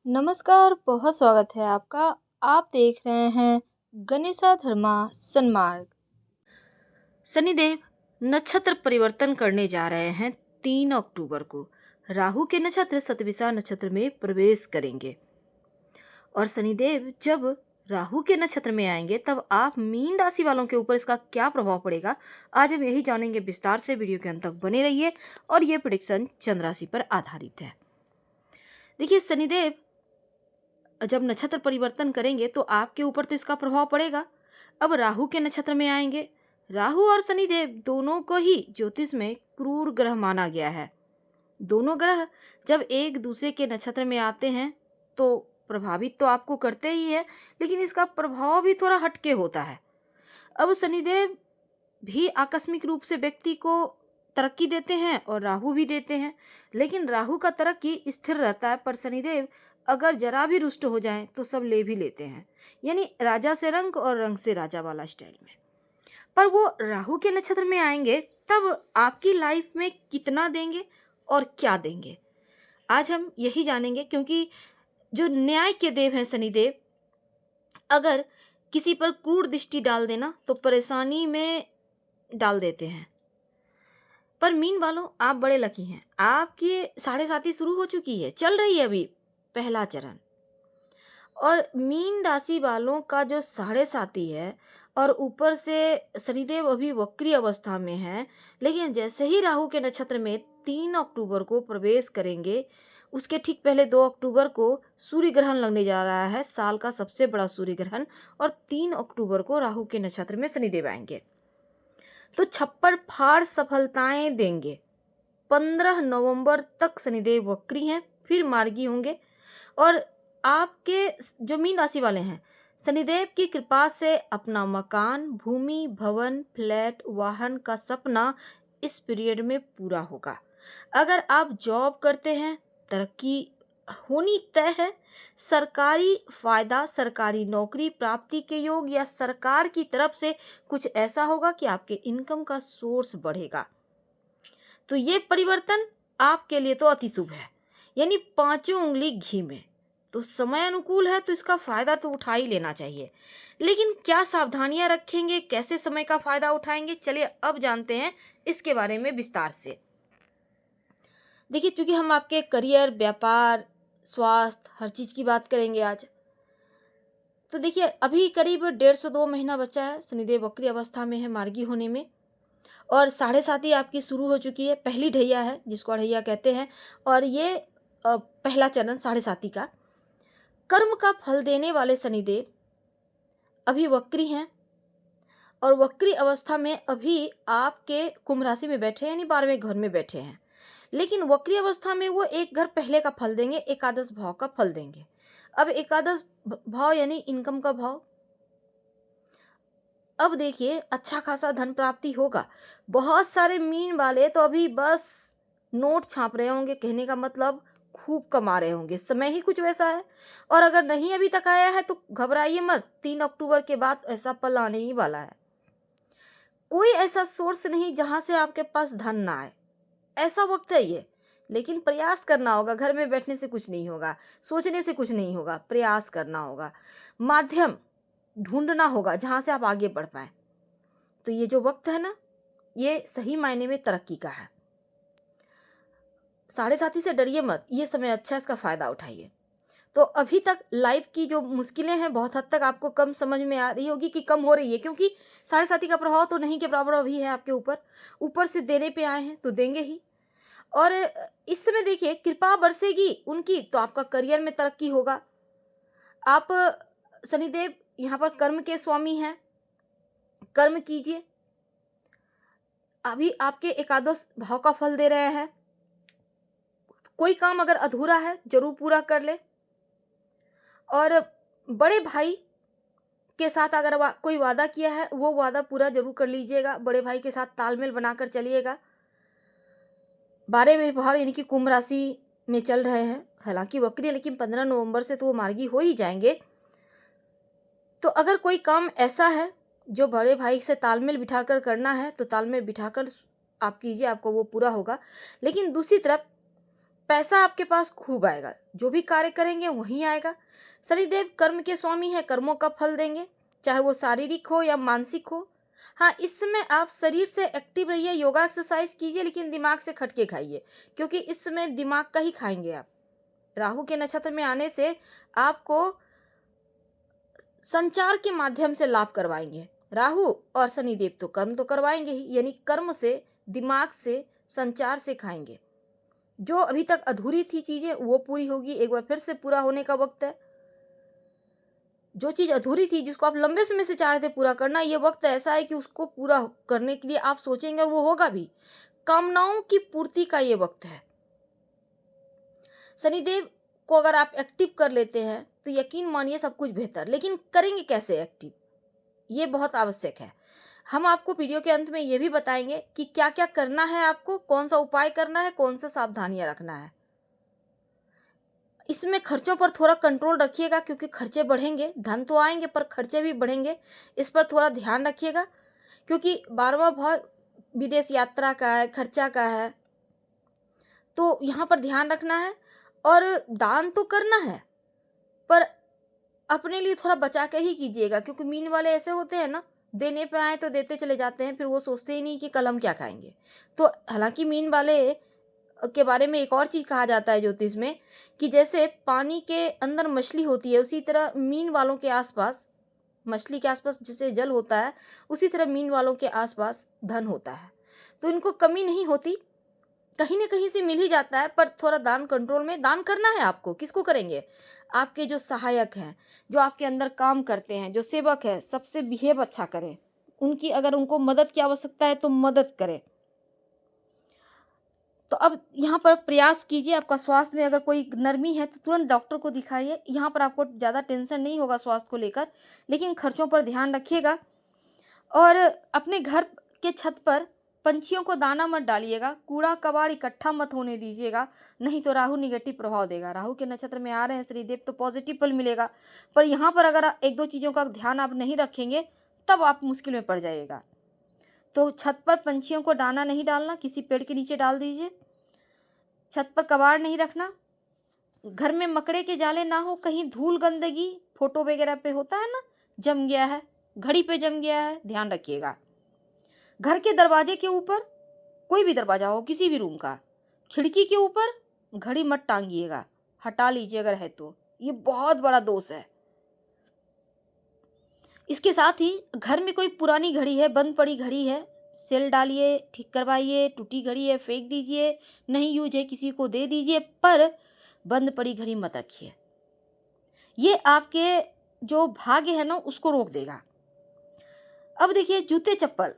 नमस्कार, बहुत स्वागत है आपका। आप देख रहे हैं गणेशा धर्मा सन्मार्ग। शनिदेव नक्षत्र परिवर्तन करने जा रहे हैं 3 अक्टूबर को। राहु के नक्षत्र शतभिषा नक्षत्र में प्रवेश करेंगे और शनिदेव जब राहु के नक्षत्र में आएंगे तब आप मीन राशि वालों के ऊपर इसका क्या प्रभाव पड़ेगा, आज हम यही जानेंगे विस्तार से। वीडियो के अंत तक बने रहिए और ये प्रेडिक्शन चंद्र राशि पर आधारित है। देखिए, शनिदेव जब नक्षत्र परिवर्तन करेंगे तो आपके ऊपर तो इसका प्रभाव पड़ेगा। अब राहु के नक्षत्र में आएंगे। राहु और शनिदेव दोनों को ही ज्योतिष में क्रूर ग्रह माना गया है। दोनों ग्रह जब एक दूसरे के नक्षत्र में आते हैं तो प्रभावित तो आपको करते ही है, लेकिन इसका प्रभाव भी थोड़ा हटके होता है। अब शनिदेव भी आकस्मिक रूप से व्यक्ति को तरक्की देते हैं और राहु भी देते हैं, लेकिन राहु का तरक्की स्थिर रहता है, पर शनिदेव अगर जरा भी रुष्ट हो जाएं तो सब ले भी लेते हैं, यानी राजा से रंक और रंक से राजा वाला स्टाइल में। पर वो राहु के नक्षत्र में आएंगे तब आपकी लाइफ में कितना देंगे और क्या देंगे, आज हम यही जानेंगे। क्योंकि जो न्याय के देव हैं शनिदेव, अगर किसी पर क्रूर दृष्टि डाल देना तो परेशानी में डाल देते हैं। पर मीन वालों, आप बड़े लकी हैं। आपकी 7.5 शुरू हो चुकी है, चल रही है अभी पहला चरण। और मीन राशि वालों का जो 7.5 है और ऊपर से शनिदेव अभी वक्री अवस्था में है, लेकिन जैसे ही राहु के नक्षत्र में 3 अक्टूबर को प्रवेश करेंगे, उसके ठीक पहले 2 अक्टूबर को सूर्य ग्रहण लगने जा रहा है, साल का सबसे बड़ा सूर्य ग्रहण। और 3 अक्टूबर को राहु के नक्षत्र में शनिदेव आएंगे तो छप्पर फाड़ सफलताएं देंगे। 15 नवंबर तक शनिदेव वक्री हैं, फिर मार्गी होंगे। और आपके जो मीन राशि वाले हैं, शनिदेव की कृपा से अपना मकान, भूमि, भवन, फ्लैट, वाहन का सपना इस पीरियड में पूरा होगा। अगर आप जॉब करते हैं, तरक्की होनी तय है। सरकारी फायदा, सरकारी नौकरी प्राप्ति के योग या सरकार की तरफ से कुछ ऐसा होगा कि आपके इनकम का सोर्स बढ़ेगा। तो ये परिवर्तन आपके लिए तो अति शुभ है, यानी 5 उंगली घी में। तो समय अनुकूल है तो इसका फायदा तो उठा ही लेना चाहिए, लेकिन क्या सावधानियां रखेंगे, कैसे समय का फायदा उठाएंगे, चलिए अब जानते हैं इसके बारे में विस्तार से। देखिए, क्योंकि हम आपके करियर, व्यापार, स्वास्थ्य, हर चीज की बात करेंगे आज। तो देखिए, अभी करीब 1.5 से 2 महीना बचा है, शनिदेव वक्री अवस्था में है, मार्गी होने में। और 7.5 आपकी शुरू हो चुकी है, पहली ढैया है जिसको अढ़ैया कहते हैं। और ये पहला चरण 7.5 का कर्म का फल देने वाले शनिदेव अभी वक्री हैं और वक्री अवस्था में अभी आपके कुंभ राशि में बैठे हैं, यानी 12वें घर में बैठे हैं। लेकिन वक्री अवस्था में वो एक घर पहले का फल देंगे, एकादश भाव का फल देंगे। अब एकादश भाव यानी इनकम का भाव। अब देखिए, अच्छा खासा धन प्राप्ति होगा। बहुत सारे मीन वाले तो अभी बस नोट छाप रहे होंगे, कहने का मतलब खूब कमा रहे होंगे, समय ही कुछ वैसा है। और अगर नहीं अभी तक आया है तो घबराइए मत, 3 अक्टूबर के बाद ऐसा पल आने ही वाला है। कोई ऐसा सोर्स नहीं जहां से आपके पास धन ना आए, ऐसा वक्त है ये। लेकिन प्रयास करना होगा, घर में बैठने से कुछ नहीं होगा, सोचने से कुछ नहीं होगा, प्रयास करना होगा, माध्यम ढूंढना होगा जहां से आप आगे बढ़ पाए। तो ये जो वक्त है ना, ये सही मायने में तरक्की का है। 7.5 से डरिए मत, ये समय अच्छा है, इसका फायदा उठाइए। तो अभी तक लाइफ की जो मुश्किलें हैं बहुत हद तक आपको कम समझ में आ रही होगी कि कम हो रही है, क्योंकि 7.5 का प्रभाव तो नहीं के बराबर अभी है आपके ऊपर। ऊपर से देने पे आए हैं तो देंगे ही। और इस समय देखिए, कृपा बरसेगी उनकी तो आपका करियर में तरक्की होगा। आप शनिदेव यहाँ पर कर्म के स्वामी हैं, कर्म कीजिए। अभी आपके एकादश भाव का फल दे रहे हैं। कोई काम अगर अधूरा है जरूर पूरा कर ले। और बड़े भाई के साथ अगर कोई वादा किया है वो वादा पूरा जरूर कर लीजिएगा। बड़े भाई के साथ तालमेल बनाकर चलिएगा। 12वें भाव यानी कि कुंभ राशि में चल रहे हैं, हालांकि वक्री, लेकिन 15 नवंबर से तो वो मार्गी हो ही जाएंगे। तो अगर कोई काम ऐसा है जो बड़े भाई से तालमेल बिठाकर करना है तो तालमेल बिठाकर आप कीजिए, आपको वो पूरा होगा। लेकिन दूसरी तरफ पैसा आपके पास खूब आएगा, जो भी कार्य करेंगे वहीं आएगा। शनिदेव कर्म के स्वामी है, कर्मों का फल देंगे, चाहे वो शारीरिक हो या मानसिक हो। हाँ, इस समय आप शरीर से एक्टिव रहिए, योगा एक्सरसाइज कीजिए, लेकिन दिमाग से खटके खाइए, क्योंकि इस समय दिमाग का ही खाएंगे आप। राहु के नक्षत्र में आने से आपको संचार के माध्यम से लाभ करवाएंगे। राहु और शनिदेव तो कर्म तो करवाएंगे ही, यानी कर्म से, दिमाग से, संचार से खाएंगे। जो अभी तक अधूरी थी चीजें वो पूरी होगी, एक बार फिर से पूरा होने का वक्त है। जो चीज अधूरी थी, जिसको आप लंबे समय से चाह रहे थे पूरा करना, ये वक्त ऐसा है कि उसको पूरा करने के लिए आप सोचेंगे और वो होगा भी। कामनाओं की पूर्ति का ये वक्त है। शनिदेव को अगर आप एक्टिव कर लेते हैं तो यकीन मानिए सब कुछ बेहतर। लेकिन करेंगे कैसे एक्टिव, ये बहुत आवश्यक है। हम आपको वीडियो के अंत में ये भी बताएंगे कि क्या क्या करना है आपको, कौन सा उपाय करना है, कौन सा सावधानियां रखना है। इसमें खर्चों पर थोड़ा कंट्रोल रखिएगा, क्योंकि खर्चे बढ़ेंगे। धन तो आएंगे पर खर्चे भी बढ़ेंगे, इस पर थोड़ा ध्यान रखिएगा, क्योंकि 12वां भाव विदेश यात्रा का है, खर्चा का है, तो यहाँ पर ध्यान रखना है। और दान तो करना है, पर अपने लिए थोड़ा बचा के ही कीजिएगा, क्योंकि मीन वाले ऐसे होते हैं ना, देने पे आए तो देते चले जाते हैं, फिर वो सोचते ही नहीं कि कल हम क्या खाएंगे। तो हालांकि मीन वाले के बारे में एक और चीज कहा जाता है ज्योतिष में, कि जैसे पानी के अंदर मछली होती है, उसी तरह मीन वालों के आसपास, मछली के आसपास जैसे जल होता है, उसी तरह मीन वालों के आसपास धन होता है। तो इनको कमी नहीं होती, कहीं ना कहीं से मिल ही जाता है, पर थोड़ा दान कंट्रोल में। दान करना है आपको, किसको करेंगे? आपके जो सहायक हैं, जो आपके अंदर काम करते हैं, जो सेवक है, सबसे बिहेव अच्छा करें। उनकी अगर उनको मदद की आवश्यकता है तो मदद करें। तो अब यहाँ पर प्रयास कीजिए, आपका स्वास्थ्य में अगर कोई नरमी है तो तुरंत डॉक्टर को दिखाइए। यहाँ पर आपको ज़्यादा टेंशन नहीं होगा स्वास्थ्य को लेकर, लेकिन खर्चों पर ध्यान रखिएगा। और अपने घर के छत पर पंछियों को दाना मत डालिएगा, कूड़ा कबाड़ इकट्ठा मत होने दीजिएगा, नहीं तो राहु निगेटिव प्रभाव देगा। राहु के नक्षत्र में आ रहे हैं शनिदेव तो पॉजिटिव फल मिलेगा, पर यहाँ पर अगर एक दो चीज़ों का ध्यान आप नहीं रखेंगे तब आप मुश्किल में पड़ जाइएगा। तो छत पर पंछियों को दाना नहीं डालना, किसी पेड़ के नीचे डाल दीजिए। छत पर कबाड़ नहीं रखना, घर में मकड़े के जाले ना हो, कहीं धूल गंदगी फोटो वगैरह पे होता है ना, जम गया है, घड़ी पे जम गया है, ध्यान रखिएगा। घर के दरवाजे के ऊपर, कोई भी दरवाजा हो किसी भी रूम का, खिड़की के ऊपर घड़ी मत टांगिएगा, हटा लीजिए अगर है तो, ये बहुत बड़ा दोष है। इसके साथ ही घर में कोई पुरानी घड़ी है, बंद पड़ी घड़ी है, सेल डालिए, ठीक करवाइए। टूटी घड़ी है फेंक दीजिए, नहीं यूज है किसी को दे दीजिए, पर बंद पड़ी घड़ी मत रखिए। ये आपके जो भाग्य है ना उसको रोक देगा। अब देखिए, जूते चप्पल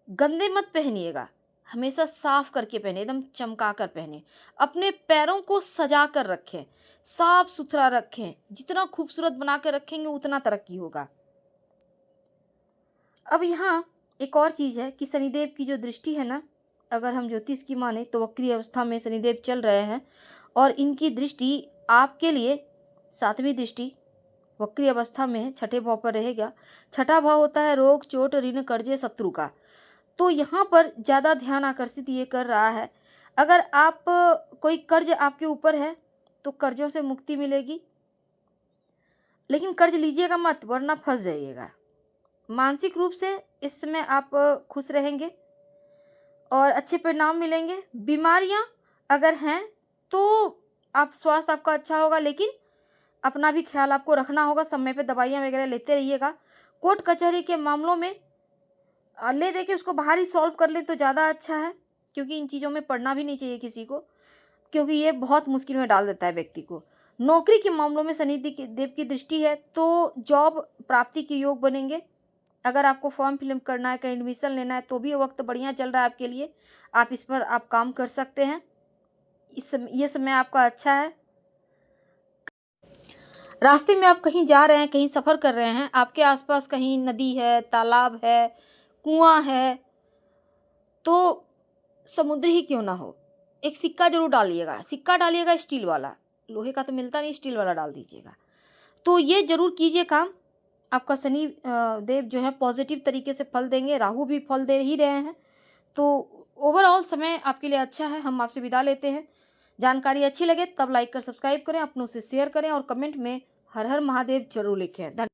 गंदे मत पहनिएगा, हमेशा साफ करके पहने, एकदम चमका कर पहने। अपने पैरों को सजा कर रखें, साफ सुथरा रखें। जितना खूबसूरत बना कर रखेंगे उतना तरक्की होगा। अब यहाँ एक और चीज़ है कि शनिदेव की जो दृष्टि है ना, अगर हम ज्योतिष की माने तो वक्री अवस्था में शनिदेव चल रहे हैं, और इनकी दृष्टि आपके लिए 7वीं दृष्टि वक्री अवस्था में है, 6ठे भाव पर रहेगा। 6ठा भाव होता है रोग, चोट, ऋण, कर्जे, शत्रु का। तो यहाँ पर ज़्यादा ध्यान आकर्षित ये कर रहा है। अगर आप कोई कर्ज आपके ऊपर है तो कर्जों से मुक्ति मिलेगी, लेकिन कर्ज लीजिएगा मत, वरना फंस जाइएगा। मानसिक रूप से इस समय आप खुश रहेंगे और अच्छे परिणाम मिलेंगे। बीमारियां अगर हैं तो आप स्वास्थ्य आपका अच्छा होगा, लेकिन अपना भी ख्याल आपको रखना होगा, समय पे दवाइयाँ वगैरह लेते रहिएगा। कोर्ट कचहरी के मामलों में ले दे के उसको बाहर ही सॉल्व कर ले तो ज़्यादा अच्छा है, क्योंकि इन चीज़ों में पढ़ना भी नहीं चाहिए किसी को, क्योंकि ये बहुत मुश्किल में डाल देता है व्यक्ति को। नौकरी के मामलों में शनि देव की दृष्टि है तो जॉब प्राप्ति के योग बनेंगे। अगर आपको फॉर्म फिलअप करना है, कहीं एडमिशन लेना है, तो भी वक्त बढ़िया चल रहा है आपके लिए, आप इस पर आप काम कर सकते हैं। ये समय आपका अच्छा है। रास्ते में आप कहीं जा रहे हैं, कहीं सफ़र कर रहे हैं, आपके आसपास कहीं नदी है, तालाब है, कुआं है, तो समुद्र ही क्यों ना हो, एक सिक्का जरूर डालिएगा। सिक्का डालिएगा स्टील वाला, लोहे का तो मिलता नहीं, स्टील वाला डाल दीजिएगा। तो ये जरूर कीजिए काम। आपका शनि देव जो है पॉजिटिव तरीके से फल देंगे, राहु भी फल दे ही रहे हैं, तो ओवरऑल समय आपके लिए अच्छा है। हम आपसे विदा लेते हैं। जानकारी अच्छी लगे तब लाइक कर सब्सक्राइब करें, अपनों से शेयर करें और कमेंट में हर हर महादेव जरूर लिखें। धन्यवाद।